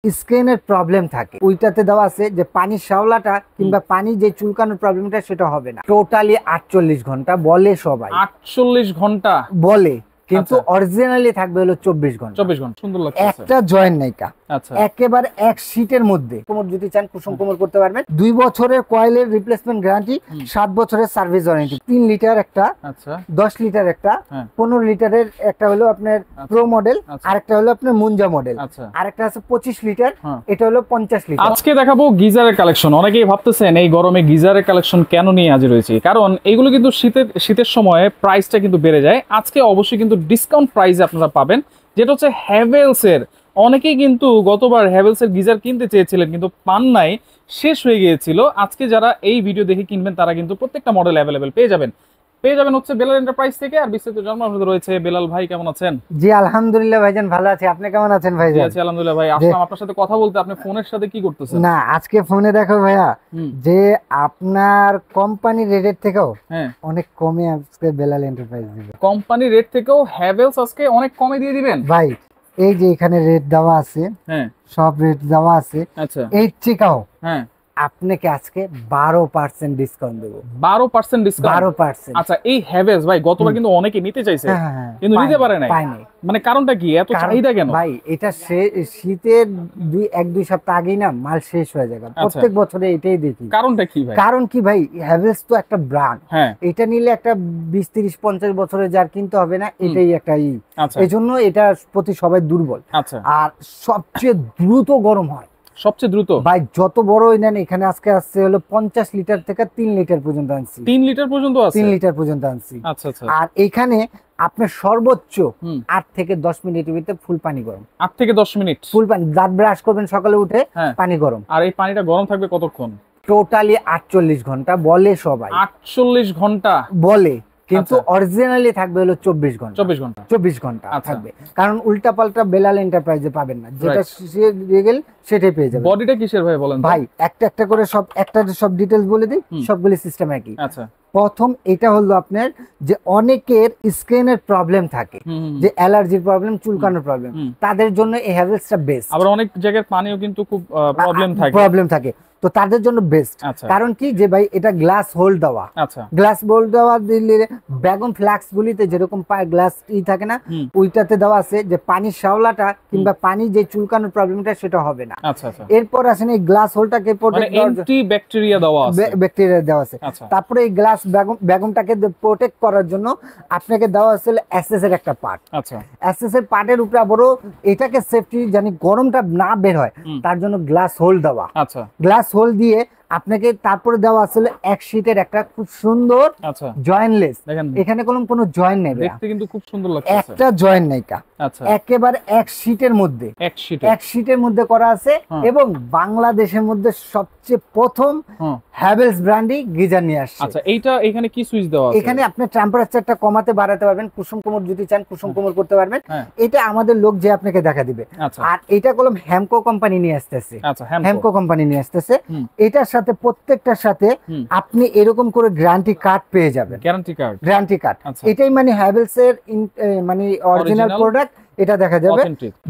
স্ক্রিনের প্রবলেম থাকে, ওইটাতে দেওয়া আছে যে পানির শ্যাওলাটা কিংবা পানি যে চুলকানোর প্রবলেমটা সেটা হবে না। টোটালি 48 ঘন্টা বলে সবাই, 48 ঘন্টা বলে, কিন্তু অরিজিনালি থাকবে হলো 24 ঘন্টা। 24 ঘন্টা। সুন্দর লাগছে। একটা জয়েন্ট নাইকা, আচ্ছা, একেবারে এক শীটের মধ্যে। কোমর যদি চান কুসুম কোমর করতে পারবেন। 2 বছরের কয়েলের রিপ্লেসমেন্ট গ্যারান্টি, 7 বছরের সার্ভিস ওয়ারেন্টি। 3 লিটার একটা, আচ্ছা, 10 লিটার একটা, 15 লিটারের একটা হলো আপনার প্রো মডেল, আরেকটা হলো আপনার মুঞ্জা মডেল, আরেকটা আছে 25 লিটার, এটা হলো 50 লিটার। আজকে দেখাবো গিজারের কালেকশন। অনেকেই ভাবতেছেন এই গরমে গিজারের কালেকশন কেন নিয়ে হাজির হয়েছি, কারণ এগুলো কিন্তু শীতের সময় প্রাইসটা কিন্তু বেড়ে যায়। আজকে অবশ্যই কিন্তু ডিসকাউন্ট প্রাইসে আপনারা পাবেন, যেটা হচ্ছে হ্যাভেলস এর। অনেকেই কিন্তু গতবার হ্যাভেলস এর গিজার কিনতে চেয়েছিলেন কিন্তু পান নাই, শেষ হয়ে গিয়েছিল। আজকে যারা এই ভিডিও দেখে কিনবেন তারা কিন্তু প্রত্যেকটা মডেল অ্যাভেলেবেল পেয়ে যাবেন হচ্ছে বেলাল এন্টারপ্রাইজ থেকে। আর বিস্তারিত জানার আমাদের রয়েছে বেলাল ভাই। কেমন আছেন? জি আলহামদুলিল্লাহ ভাইজান, ভালো আছি। আপনি কেমন আছেন ভাইজান? জি আলহামদুলিল্লাহ ভাই। আসলাম আপনার সাথে কথা বলতে। আপনি ফোনের সাথে কি করতেছেন? না, আজকে ফোনে দেখো ভাইয়া যে আপনার কোম্পানি রেটের থেকেও অনেক কমে আজকে বেলাল এন্টারপ্রাইজ দিবে। কোম্পানি রেট থেকেও হ্যাভেলস আজকে অনেক কমে দিয়ে দিবেন ভাই। এই যে এখানে রেট দেওয়া আছে, সব রেট দেওয়া আছে। আচ্ছা, এই থেকেও আপনাকে আজকে 12% ডিসকাউন্ট দেব। 12% ডিসকাউন্ট? 12%। আচ্ছা, এই হ্যাভেলস ভাই গতবার কিন্তু অনেকে নিতে চাইছে কিন্তু নিতে পারে নাই। মানে কারণটা কি, এত চাহিদা কেন ভাই? এটা শীতের 1-2 সপ্তাহ আগেই না মাল শেষ হয়ে যায়। প্রত্যেক বছরে এটাই দেখি। কারণটা কি ভাই? কারণ কি ভাই, হ্যাভেলস তো একটা ব্র্যান্ড। এটা নিলে একটা 20-30-50 বছরের যার কিনতে হবে না, এটাই একটা এজন্য এটার প্রতি সবাই দুর্বল। আর সবচেয়ে দ্রুত গরম হয়, সবচেয়ে দ্রুত ভাই। যত বড়ই নেন, এখানে আজকে আসছে হলো 50 লিটার থেকে 3 লিটার পর্যন্ত আনছি। 3 লিটার পর্যন্ত আছে? 3 লিটার পর্যন্ত আনছি। আচ্ছা আচ্ছা। আর এখানে আপনার সর্বোচ্চ 8 থেকে 10 মিনিটের ভিতরে ফুল পানি গরম। 8 থেকে 10 মিনিট ফুল পানি, দাঁত ব্রাশ করবেন সকালে উঠে, পানি গরম। আর এই পানিটা গরম থাকবে কতক্ষণ? টোটালি 48 ঘন্টা বলে সবাই। 48 ঘন্টা বলে, কিন্তু অরিজিনালি থাকবে হলো 24 ঘন্টা। 24 ঘন্টা থাকবে। কারণ উল্টা পাল্টা বেলাল এন্টারপ্রাইজে পাবেন না, যেটা রিয়েল সেটাই পেয়ে যাবেন। বডিটা কিসের ভাই বলেন ভাই? একটা একটা করে সব ডিটেইলস বলে দিই, সবগুলি সিস্টেম একই। আচ্ছা, প্রথম এটা হলো আপনার যে অনেকের স্কিনের প্রবলেম থাকে, যে অ্যালার্জির প্রবলেম, চুলকানোর প্রবলেম, তাদের জন্য এই হ্যাভেলসটা বেস্ট। আবার অনেক জায়গায় পানিও কিন্তু খুব প্রবলেম থাকে, তো তাদের জন্য বেস্ট। কারণ কি যে ভাই এটা গ্লাস হোল্ড দেওয়া। আচ্ছা, গ্লাস হোল্ড দেওয়া দিলে বেগম ফ্লাক্স গুলিতে যেরকম গ্লাস থাকে না, ওইটাতে দেওয়া আছে যে পানির শ্যাওলাটা কিংবা পানি যে চুলকানোর প্রবলেমটা সেটা হবে না। আচ্ছা আচ্ছা। এরপর আসেন এই গ্লাস হোল্ডটাকে অ্যান্টি ব্যাকটেরিয়া দেওয়া আছে, ব্যাকটেরিয়া দেওয়া আছে। তারপরে এই গ্লাস বেগমটাকে প্রোটেক্ট করার জন্য আপনাকে দেওয়া আছে এসএস এর একটা পার্ট। আচ্ছা, এসএস এর পার্টের উপরে আবারও এটাকে সেফটি জানি গরমটা না বের হয় তার জন্য গ্লাস হোল্ড দেওয়া। আচ্ছা, গ্লাস হোল দিয়ে আপনাকে তারপরে দেওয়া আসলে এক শীটের একটা খুব সুন্দর জয়েন্টলেস। এখানে কোনো জয়েন্ট নেই, দেখতে কিন্তু খুব সুন্দর লাগছে। একটা জয়েন্ট নাইকা, একেবারে এক শীটের মধ্যে, এক শীটের মধ্যে করা আছে। এবং বাংলাদেশের মধ্যে সবচেয়ে প্রথম হ্যাভেলস ব্র্যান্ডই গিজার নিয়ে আসছে। আচ্ছা, এইটা এখানে কি সুইচ দেওয়া আছে? এখানে আপনি টেম্পারেচারটা কমাতে বাড়াতে পারবেন, কুসুম কোমর যদি চান কুসুম কোমর করতে পারবেন। এটা আমাদের লোক যে আপনাকে দেখা দিবে। আর এটা কলম হ্যামকো কোম্পানি নিয়ে আসতেছে। আচ্ছা, হ্যামকো কোম্পানি নিয়ে আসতেছে। এটার সাথে প্রত্যেকটার সাথে আপনি এরকম করে গ্যারান্টি কার্ড পেয়ে যাবেন। গ্যারান্টি কার্ড এটাই মানে হ্যাভেলস এর মানে অরিজিনাল প্রোডাক্ট। এটা দেখা যাবে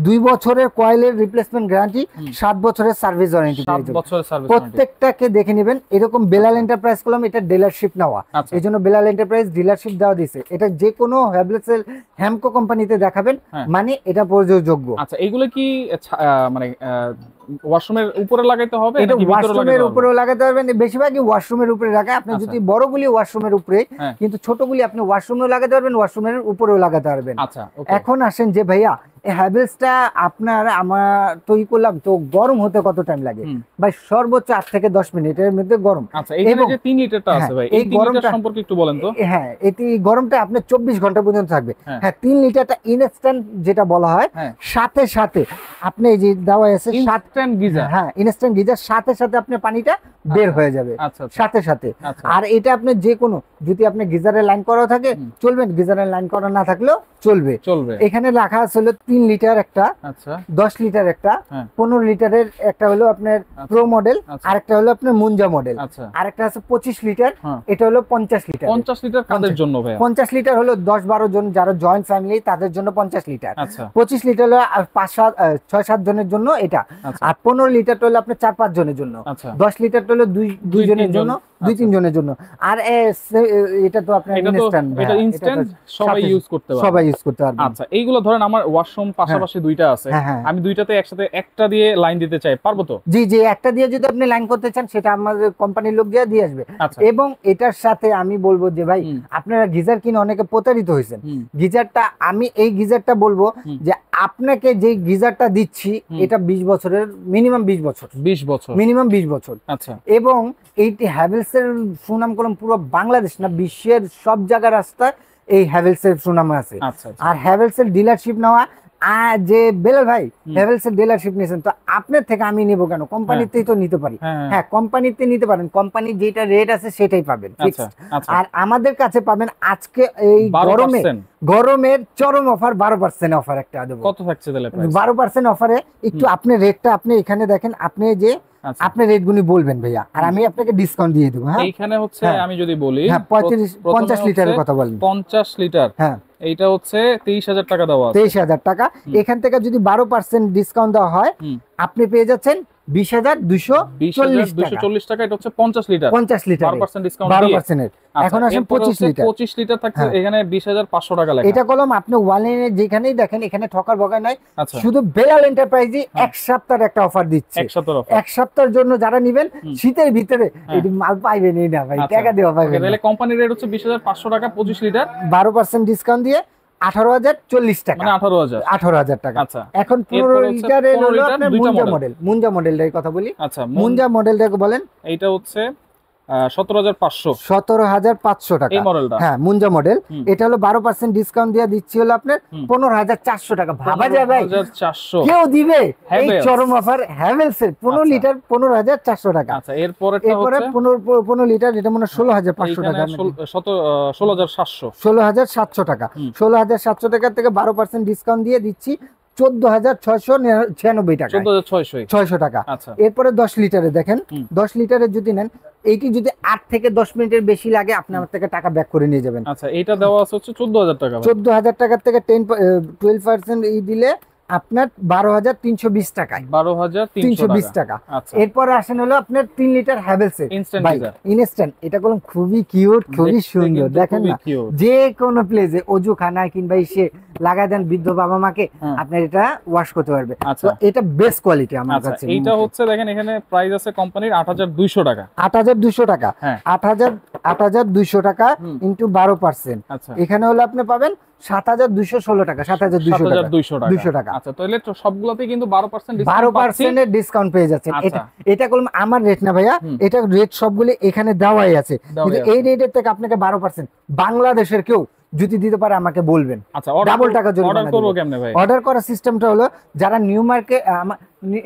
2 বছরের কয়েলের রিপ্লেসমেন্ট গ্যারান্টি, 7 বছরের সার্ভিস ওয়ারেন্টি। প্রত্যেকটাকে দেখে নেবেন। এরকম বেলাল এন্টারপ্রাইজ কলম এটা ডিলারশিপ নেওয়া, এই জন্য বেলাল এন্টারপ্রাইজ ডিলারশিপ দেওয়া দিছে। এটা যে কোনো হ্যাভেলস হ্যামকো কোম্পানিতে দেখাবেন, মানে এটা প্রযোজ্য। আচ্ছা, এগুলো কি মানে ওয়াশরুমের উপরে লাগাইতে হবে? এটা ওয়াশরুমের উপরেও লাগাতে পারবেন, বেশিরভাগই ওয়াশরুমের উপরে লাগায়। আপনি যদি বড়গুলি ওয়াশরুমের উপরে, কিন্তু ছোটগুলি আপনি ওয়াশরুমেও লাগাতে পারবেন, ওয়াশরুমের উপরেও লাগাতে পারবেন। আচ্ছা, এখন আসেন যে ভাইয়া এই হ্যাভেলসটা আপনার আমার তৈরি করলাম তো গরম হতে কত টাইম লাগে? ভাই সর্বোচ্চ 8 থেকে 10 মিনিটের মধ্যে গরম। আচ্ছা, এখানে যে 3 লিটারটা আছে ভাই, এই 3 লিটার সম্পর্কে একটু বলেন তো। হ্যাঁ, এই গরমটা আপনার 24 ঘন্টা পর্যন্ত থাকবে। হ্যাঁ, 3 লিটারটা ইনস্ট্যান্ট যেটা বলা হয়, সাথে সাথে আপনি এই যে দেওয়া আছে ইনস্ট্যান্ট গিজার। হ্যাঁ, ইনস্ট্যান্ট গিজার, সাথে সাথে আপনার পানিটা বের হয়ে যাবে সাথে সাথে। আর এটা আপনি যে কোনো, যদি আপনি গিজারের লাইন করা থাকে চলবে, গিজারের লাইন করা না থাকলেও চলবে। এখানে রাখা আছে 3 লিটার একটা, আচ্ছা 10 লিটার একটা, 15 লিটারের একটা হলো আপনার প্রো মডেল, আর একটা হলো আপনার মুঞ্জা মডেল, আর একটা আছে 25 লিটার, এটা হলো 50 লিটার। 50 লিটার কাদের জন্য ভাই? 50 লিটার হলো 10-12 জন যারা জয়েন্ট ফ্যামিলি তাদের জন্য 50 লিটার। আচ্ছা 25 লিটার হলো 5-6-7 জনের জন্য এটা, আর 15 লিটার হলো আপনার 4-5 জনের জন্য, 10 লিটার হলো 2 জনের জন্য, 2-3 জনের জন্য। আর এটা তো আপনার ইনস্ট্যান্ট, এটা ইনস্ট্যান্ট সবাই ইউজ করতে পারবে, সবাই ইউজ করতে পারবে। আচ্ছা এইগুলো ধরেন আমার ওয়াশরুম পাশাপাশি দুইটা আছে, আমি দুইটাতে একসাথে একটা দিয়ে লাইন দিতে চাই, পারবো তো? জি জি, একটা দিয়ে যদি আপনি লাইন করতে চান সেটা আমাদের কোম্পানির লোক দিয়ে আসবে। এবং এটার সাথে আমি বলবো যে ভাই আপনারা গিজার কিনে অনেকে প্রতারিত হয়েছেন। গিজারটা আমি এই গিজারটা বলবো যে আপনাকে যে গিজারটা দিচ্ছি এটা 20 বছরের মিনিমাম, 20 বছর মিনিমাম 20 বছর। আচ্ছা এবং এইটি হ্যাভেলস এর সুনাম করলাম পুরো বাংলাদেশ না বিশ্বের সব জায়গার রাস্তায় এই হ্যাভেলস এর সুনাম আছে। আর হ্যাভেলস এর ডিলারশিপ নেওয়া, যে বেলাল ভাই হ্যাভেলস এর ডিলারশিপ নিয়েছেন তো আপনার থেকে আমি নিব কেন? কোম্পানিতেই তো নিতে পারি। হ্যাঁ কোম্পানিতে নিতে পারেন, কোম্পানি যেটা রেট আছে সেটাই পাবেন। আর আমাদের কাছে পাবেন আজকে এই গরমের চরম অফার, 12% অফার একটা দেব। কত থাকছে তাহলে? 12% অফারে একটু আপনি রেটটা আপনি এখানে দেখেন, আপনি যে আপনি রেট গুনি বলবেন ভাইয়া, আর আমি আপনাকে ডিসকাউন্ট দিয়ে দেবো। হ্যাঁ এইখানে হচ্ছে আমি যদি বলি 50 লিটারের কথা বলেন, 50 লিটার, হ্যাঁ এইটা হচ্ছে 23,000 টাকা দেওয়া আছে। 23,000 টাকা। এখান থেকে যদি 12% ডিসকাউন্ট দেওয়া হয় আপনি পেয়ে যাচ্ছেন 20,240 টাকা। এটা হচ্ছে 50 লিটার, 12% ডিসকাউন্ট, 12% এর। এখন আসেন 25 লিটার থাকছে, এখানে 20,500 টাকা লেখা। এটা কলম আপনি ওয়ালেনে যেখানেই দেখেন এখানে ঠকার বগা নাই। শুধু বেলাল এন্টারপ্রাইজই এক সপ্তাহের একটা অফার দিচ্ছে। এক সপ্তাহের জন্য যারা নেবেন শীতের ভিতরে এই মাল পাইবেনই না ভাই, টাকা দেওয়া পাইবেন। তাহলে কোম্পানির রেট হচ্ছে 20,500 টাকা 25 লিটার, 12% ডিসকাউন্ট দিয়ে 18,040 টাকা, মানে 18,000 টাকা। এখন 15 লিটারের হলো আপনার মুঞ্জা মডেলের কথা বলি। আচ্ছা মুঞ্জা মডেলটাকে বলেন, এইটা হচ্ছে 17,500 টাকা এই মডেলটা। হ্যাঁ মুঞ্জা মডেল, এটা হলো 12% ডিসকাউন্ট দিয়ে দিচ্ছি হলো আপনার 15,400 টাকা। ভাবা যায় ভাই 15,400 কেউ দিবে এই চরম অফার হ্যাভেলস এর 15 লিটার 15,400 টাকা। আচ্ছা এরপরে 15 লিটার এটা মনে 16,500 টাকা, 16,700 টাকা। 16,700 টাকা থেকে 12% ডিসকাউন্ট দিয়ে দিচ্ছি 14,696 টাকা, 14,600 টাকা। এরপরে 10 লিটারে দেখেন, 10 লিটারে যদি নেন এইটি যদি 8 থেকে 10 মিনিটের বেশি লাগে আপনি আমার থেকে টাকা ব্যাক করে নিয়ে যাবেন। আচ্ছা এটা দেওয়া আছে হচ্ছে 14,000 টাকা। 14,000 টাকা থেকে 12% দিলে আপনার 12,320 টাকায়, 12,320 টাকা। এরপরে আসেন হলো আপনার 3 লিটার হ্যাভেলস এর ইনস্ট্যান্ট। এটা কলম খুবই কিউট, খুবই সুন্দর। দেখেন না যে কোনো প্লেসে অজু খানায় কিংবা এসে লাগাই দেন বৃদ্ধ বাবা মাকে, আপনার এটা ওয়াশ করতে পারবে। তো এটা বেস্ট কোয়ালিটি আমার কাছে। এইটা হচ্ছে দেখেন এখানে প্রাইস আছে কোম্পানির 8,200 টাকা, 8,200 টাকা, 8,200 টাকা ইনটু 12%। এখানে হলো আপনি পাবেন 7,216 টাকা, 7,200 টাকা। আচ্ছা তাহলে তো সবগুলোতে কিন্তু 12% এর ডিসকাউন্ট পেয়ে যাচ্ছেন। এটা কলম আমার রেট না ভাইয়া, এটা রেট সবগুলো এখানে দেওয়াই আছে, কিন্তু এই রেটের থেকে আপনাকে 12% বাংলাদেশের কেউ যদি দিতে পারে আমাকে বলবেন। আচ্ছা ডাবল টাকা অর্ডার করব কেমনে ভাই? অর্ডার করার সিস্টেমটা হলো যারা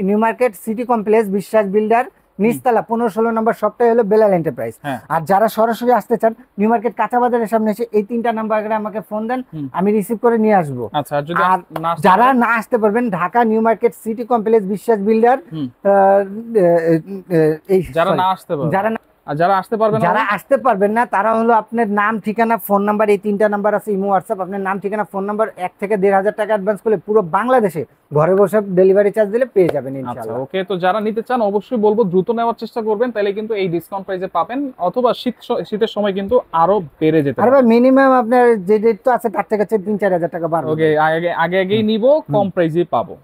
নিউ মার্কেট সিটি কমপ্লেক্স বিশ্বাস বিল্ডার নিচতলা 15-16 নম্বর সবটাই হলো বেলাল এন্টারপ্রাইজ। আর যারা সরাসরি আসতে চান নিউ মার্কেট কাঁচা বাজারের সামনে এসে এই 3টা নাম্বারে আমাকে ফোন দেন, আমি রিসিভ করে নিয়ে আসবো। আচ্ছা আর যারা না আসতে পারবেন Dhaka new market city complex বিশ্বাস বিল্ডার, যারা আসতে পারবেন না তারা হলো আপনার নাম ঠিকানা ফোন নাম্বার, এই 3টা নাম্বার আছে ইমো হোয়াটসঅ্যাপ, আপনার নাম ঠিকানা ফোন নাম্বার 1 থেকে 1,500 টাকা অ্যাডভান্স করলে পুরো বাংলাদেশে ঘরে বসে ডেলিভারি চার্জ দিলে পেয়ে যাবেন ইনশাআল্লাহ। ওকে তো যারা নিতে চান অবশ্যই বলবো দ্রুত নেওয়ার চেষ্টা করবেন, তাহলে কিন্তু এই ডিসকাউন্ট প্রাইসে পাবেন, অথবা শীতের সময় কিন্তু আরো বেড়ে যেতে পারে। আরে ভাই মিনিমাম আপনার যে রেট তো আছে তার থেকে 3-4 হাজার টাকা বাড়বে। ওকে আগেই নিব, কম প্রাইসে পাবো।